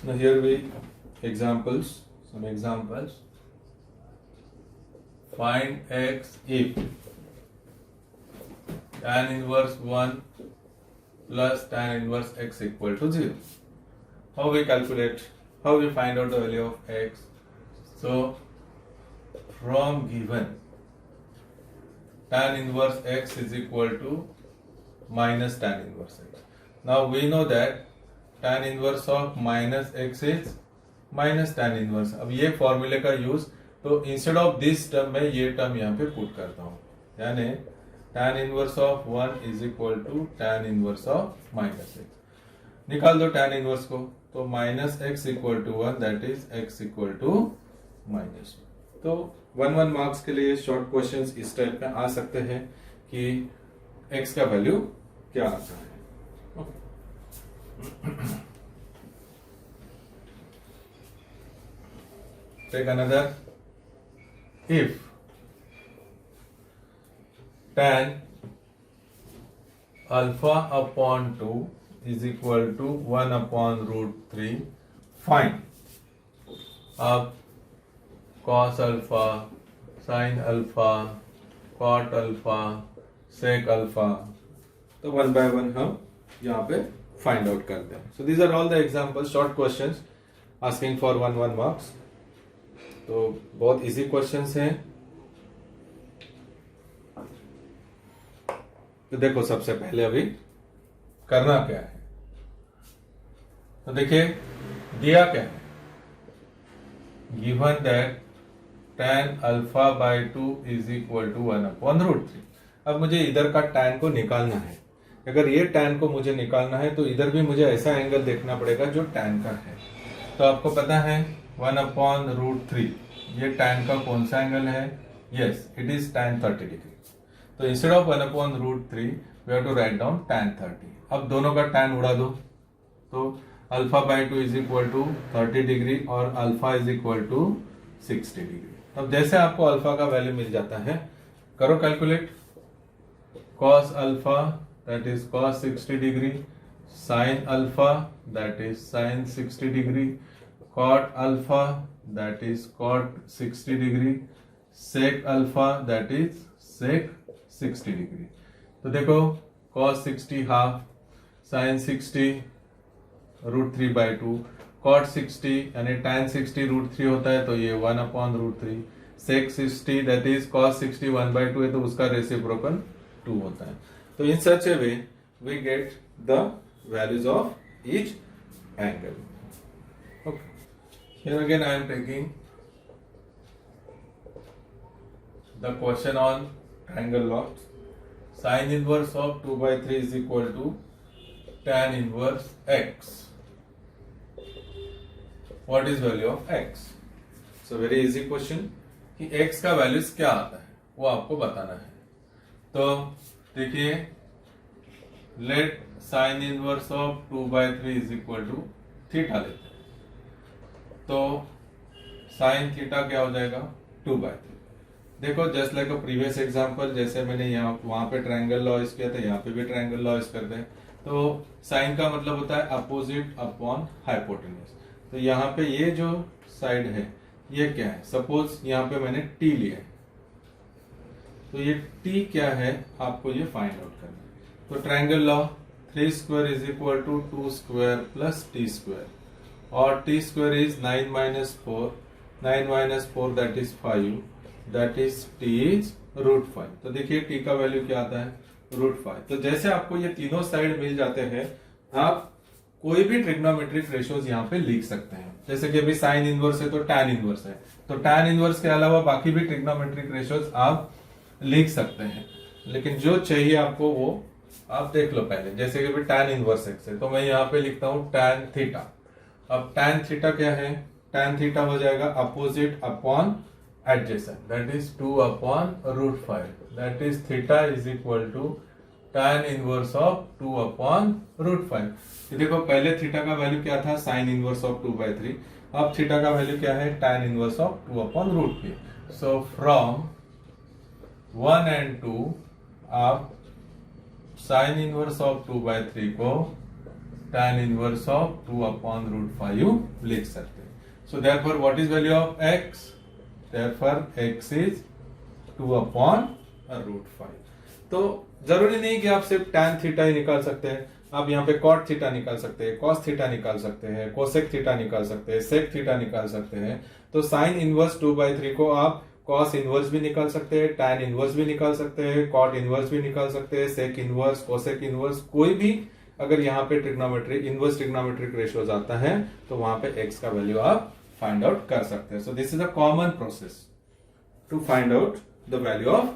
Now here we some examples. Find x if tan inverse 1 plus tan inverse x equal to 0. How we find out the value of x? So from given tan inverse x is equal to minus tan inverse x. Now we know that tan inverse of minus x is minus tan inverse. अब ये फॉर्मूले का use, तो instead of this term में ये term यहाँ पे put करता हूँ, यानी tan inverse of 1 is equal to tan inverse of minus x. निकाल दो tan इनवर्स को, तो minus x equal to 1 that is x equal to minus. तो 1 मार्क्स के लिए शॉर्ट क्वेश्चंस इस टाइप में आ सकते हैं कि x का वैल्यू क्या आता है. okay. Take another. If tan alpha upon 2 is equal to 1 upon root 3, find. अब cos alpha, sin alpha, cot alpha, sec alpha, तो one by one हम यहाँ पे find out करते हैं. So these are all the examples, short questions asking for 1 marks. तो बहुत easy questions हैं. तो देखो सबसे पहले अभी करना क्या है, तो देखिए दिया क्या है, given that tan alpha by 2 is equal to 1 upon root 3. अब मुझे इधर का tan को निकालना है. अगर ये tan को मुझे निकालना है तो इधर भी मुझे ऐसा एंगल देखना पड़ेगा जो tan का है. तो आपको पता है 1 अपॉन रूट 3, ये tan का कौन सा एंगल है? Yes, it is tan 30 degree. तो instead of 1 upon root 3 we have to write down tan 30. अब दोनों का tan उड़ा दो, तो alpha by 2 is equal to 30 degree और alpha is equal to 60 degree. अब जैसे आपको अल्फा का वैल्यू मिल जाता है, करो calculate. cos alpha that is cos 60 degree, sin alpha that is sin 60 degree, cot alpha that is cot 60 degree, sec alpha that is sec 60 degree. तो देखो cos 60 half, sin 60 root 3 by 2, cot 60 यानी tan 60 root 3 होता है, तो ये 1 upon root 3, sec 60 that is cos 60 1 by 2 है, तो उसका रेसिप्रोकल 2 होता है. तो in such a way we get the values of each angle. Okay. Here again I am taking the question on triangle lots. Sin inverse of 2 by 3 is equal to tan inverse x. What is value of x? So very easy question कि x का values क्या आता है वो आपको बताना है. तो देखिए let sin inverse of 2 by 3 is equal to theta लेते हैं. तो साइन थीटा क्या हो जाएगा? 2 by 3. देखो just like a previous example, जैसे मैंने यहाँ वहां पे ट्रायंगल लॉ यूज किया था, यहाँ पे भी ट्रायंगल लॉ यूज करते हैं. तो साइन का मतलब होता है अपोजिट अपॉन हाइपोटेन्यूज. तो यहाँ पे ये जो साइड है ये क्या है? सपोज यहाँ पे मैंने टी लिया है, तो ये टी क्या है आपको ये फाइंड आउट करना है. तो triangle law 3 square is equal to 2 square plus t square, और t square is 9 minus 4, 9 minus 4 that is 5, that is t is root 5. तो देखिए t का वैल्यू क्या आता है? root 5. तो जैसे आपको ये तीनों साइड मिल जाते हैं, आप कोई भी ट्रिग्नोमेट्रिक रेशियोज यहाँ पे लिख सकते हैं. जैसे कि अभी साइन इनवर्स है तो tan इनवर्स है, तो tan इनवर्स के अलावा बाकी भी ट्रिग्नोमेट्रिक रेशियोज आप लिख सकते हैं. लेकिन जो चाहिए आपको वो आप देख लो पहले. जैसे कि अभी tan इनवर्स x है, तो मैं यहाँ पे लिखता हूँ tan थीटा. अब tan थीटा क्या है? tan थीटा हो जाएगा opposite upon adjacent, that is 2 upon root 5, that is theta is equal to tan inverse of 2 upon root 5. देखो पहले थीटा का वैल्यू क्या था? Sine inverse of 2 by 3. अब थीटा का वैल्यू क्या है? tan inverse of 2 upon root 3. So from 1 and 2 आप साइन इनवर्स ऑफ 2 by 3 को tan इनवर्स ऑफ 2/√5 लिख सकते हैं. So therefore what is value of x? Therefore x is 2/√5. तो जरूरी नहीं कि आप सिर्फ tan थीटा ही निकाल सकते हैं, आप यहाँ पे cot थीटा निकाल सकते हैं, cos थीटा निकाल सकते हैं, cosec थीटा निकाल सकते हैं, sec थीटा निकाल सकते हैं. तो sin इनवर्स 2/3 को आप cos इनवर्स भी निकाल सकते हैं, tan इनवर्स भी निकाल सकते हैं, cot इनवर्स भी निकाल सकते हैं, sec इनवर्स, cosec इनवर्स, कोई भी अगर यहाँ पे ट्रिग्नोमेट्रिक इनवर्स ट्रिग्नोमेट्रिक रेशियोज आता है तो वहां पे x का वैल्यू आप फाइंड आउट कर सकते हैं. So this is a common process to find out the value of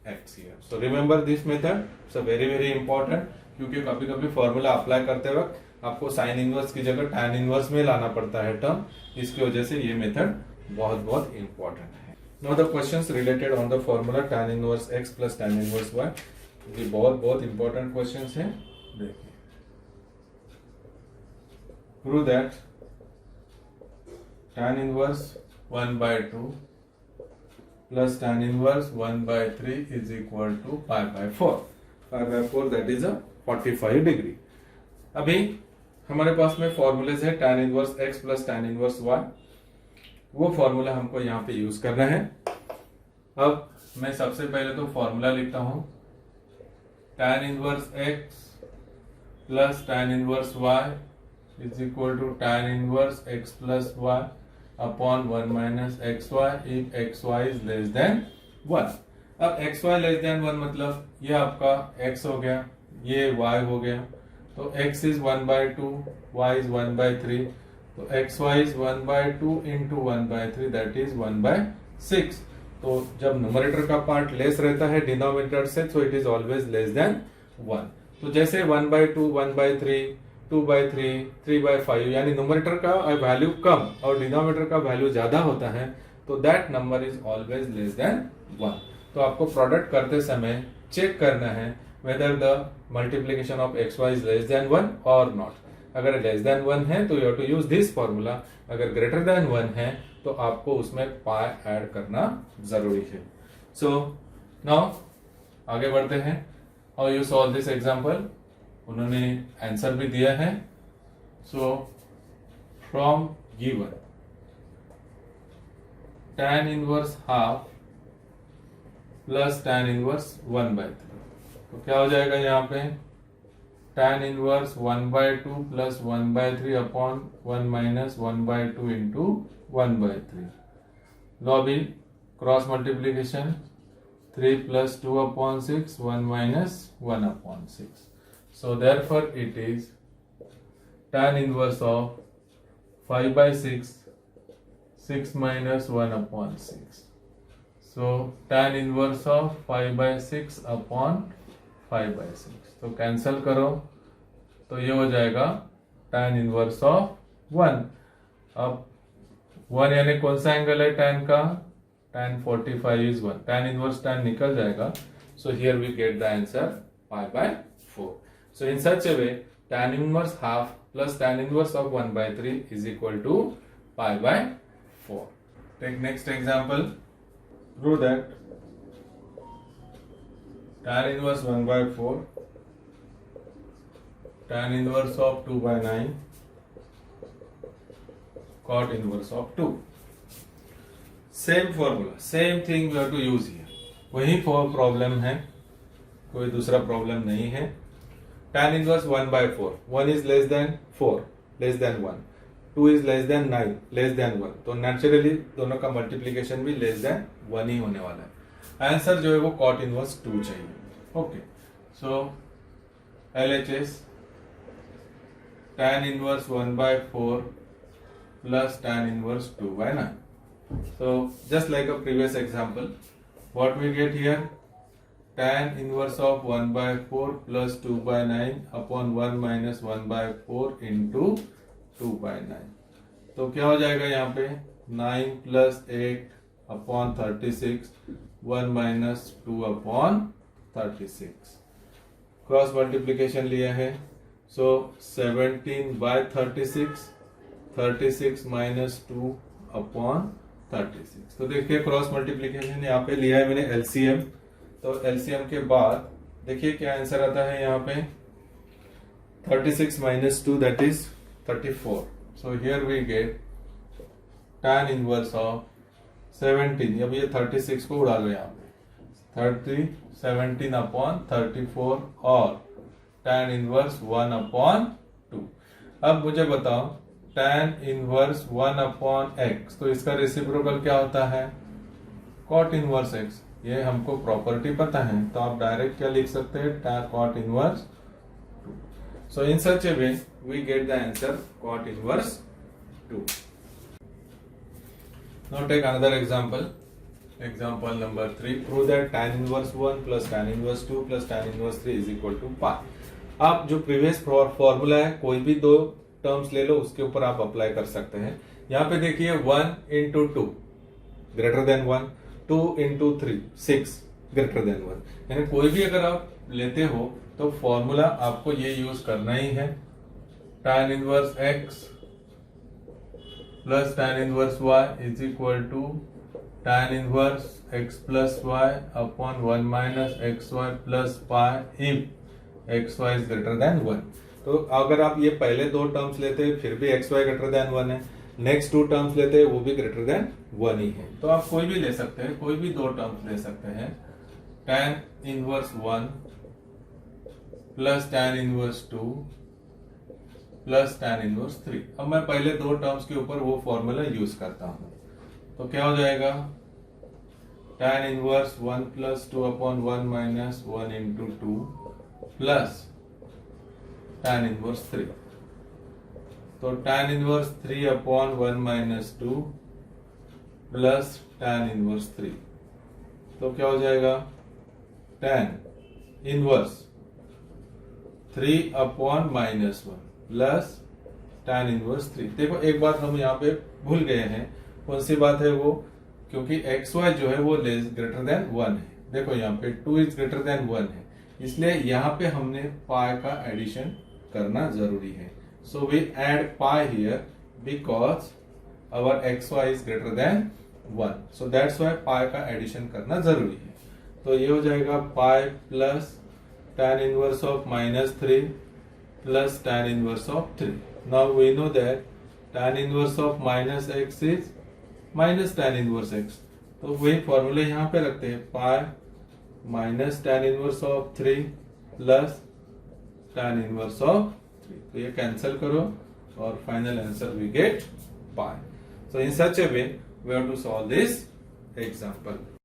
x here. So remember this method, it's very very important, क्योंकि कभी कभी फॉर्मूला अप्लाई करते वक्त आपको साइन इनवर्स की जगह tan इनवर्स में लाना पड़ता है टर्म, इसकी वजह से ये मेथड बहुत बहुत इंपॉर्टेंट है. Now the questions related on the formula tan inverse x plus tan inverse y, ये बहुत बहुत इंपॉर्टेंट क्वेश्चंस हैं. देखिए, prove that tan inverse 1/2 plus tan inverse 1/3 is equal to pi/4. pi/4 that is a 45 degree. अभी हमारे पास में formulas है tan inverse x plus tan inverse y, वो फॉर्मूला हमको यहाँ पे यूज करना है. अब मैं सबसे पहले तो फॉर्मूला लिखता हूं, tan inverse x plus tan inverse y is equal to tan inverse x plus y upon 1 minus xy if xy is less than 1. अब xy less than 1 मतलब ये आपका x हो गया, ये y हो गया, तो x is 1/2, y is 1/3, तो xy is 1/2 into 1/3 that is 1/6. तो जब न्यूमरेटर का पार्ट लेस रहता है डिनोमिनेटर से, तो it is always less than 1. तो जैसे 1/2, 1/3, 2/3, 3/5 यानी न्यूमरेटर का वैल्यू कम और डिनोमिनेटर का वैल्यू ज्यादा होता है, तो that number is always less than 1. तो आपको प्रोडक्ट करते समय चेक करना है whether the multiplication of xy is less than 1 और नॉट. अगर लेस देन 1 है तो you have to use this formula, अगर ग्रेटर देन 1 है तो आपको उसमें पाई ऐड करना जरूरी है. सो नाउ आगे बढ़ते हैं. How you solve this example, उन्होंने आंसर भी दिया है. So from given tan inverse half plus tan inverse 1/3, तो क्या हो जाएगा यहाँ पे tan inverse 1/2 plus 1/3 upon 1 minus 1/2 into 1/3. लो अभी cross multiplication 3 plus 2 upon 6, 1 minus 1 upon 6. So therefore it is tan inverse of 5/6, 6 minus 1 upon 6. So tan inverse of 5/6 upon 5/6. तो cancel करो तो ये हो जाएगा tan इनवर्स ऑफ 1. अब 1 यानी कौन सा एंगल है tan का, tan 45 is 1. tan inverse tan निकल जाएगा. So here we get the answer pi/4. So in such a way, tan inverse half plus tan inverse of 1/3 is equal to pi/4. Take next example. Prove that tan inverse 1/4, tan inverse of 2/9, cot inverse of 2. Same formula, same thing we have to use here. वही problem है, कोई दूसरा problem नहीं है. tan inverse 1/4, 1 is less than 4, less than 1, 2 is less than 9, less than 1, तो naturally दोनों का multiplication भी लेस देन 1 ही होने वाला है. आंसर जो है वो cot inverse 2 चाहिए. Okay, so LHS tan inverse 1/4 plus tan inverse 2/9. So just like a previous example, what we get here, tan inverse of 1/4 plus 2/9 upon 1 minus 1/4 into 2/9. तो क्या हो जाएगा यहाँ पे 9 plus 8 upon 36, 1 minus 2 upon 36. Cross multiplication लिया है, सो 17/36, 36 minus 2 upon 36. तो देखिए क्रॉस मल्टीप्लीकेशन यहाँ पे लिया है मैंने LCM. तो LCM के बाद देखिए क्या आंसर आता है यहाँ पे 36 minus 2, that is 34. So here we get tan inverse of 17. अब ये 36 को उड़ा लो यहाँ पे, 17 अपॉन 34 और tan इनवर्स 1 अपॉन 2. अब मुझे बताओ tan इनवर्स 1 अपॉन x, तो इसका रेसिप्रोकल क्या होता है? cot inverse x. ये हमको प्रॉपर्टी पता है, तो आप डायरेक्ट क्या लिख सकते हैं? tan cot inverse 2. So in such a way we get the answer cot inverse 2. Now take another example. Example number 3. Prove that tan inverse 1 plus tan inverse 2 plus tan inverse 3 is equal to pi. आप जो previous formula है कोई भी दो terms ले लो, उसके ऊपर आप अप्लाई कर सकते हैं. यहाँ पे देखिए 1 into 2 greater than 1, 2 into 3 6 greater than 1. यानी कोई भी अगर आप लेते हो तो फॉर्मूला आपको ये यूज करना ही है. tan inverse x plus tan inverse y is equal to tan inverse x plus y upon 1 minus x y plus pi if x y is greater than 1. तो अगर आप ये पहले दो टर्म्स लेते फिर भी एक्स वाई ग्रेटर देन 1 है, नेक्स्ट टू टर्म्स लेते वो भी ग्रेटर देन 1 ही है. तो आप कोई भी ले सकते हैं, कोई भी दो टर्म्स ले सकते हैं. tan inverse 1 plus tan inverse 2 plus tan inverse 3. अब मैं पहले दो टर्म्स के ऊपर वो फॉर्मूला यूज करता हूं, तो क्या हो जाएगा? tan inverse 1 plus 2 upon 1 minus 1 into 2 plus tan inverse 3. तो tan inverse 3 upon 1 minus 2 plus tan inverse 3. तो क्या हो जाएगा? tan inverse 3 upon minus 1 plus tan inverse 3. देखो एक बात हम यहाँ पे भूल गए हैं. कौन सी बात है वो? क्योंकि एक्स वाई जो है वो ग्रेटर देन 1 है. देखो यहाँ पे 2 इज ग्रेटर देन 1 है, इसलिए यहाँ पे हमने पाई का एडिशन करना जरूरी है. So we add pi here because our x y is greater than 1. So that's why pi का एडिशन करना जरूरी है. तो ये हो जाएगा pi plus tan inverse of minus 3 plus tan inverse of 3. Now we know that tan inverse of minus x is minus tan inverse x. तो वही फॉर्मूले यहाँ पे रखते हैं, pi minus tan inverse of 3 plus tan inverse of 3. तो ये cancel करो और final answer we get pi. So in such a way we have to solve this example.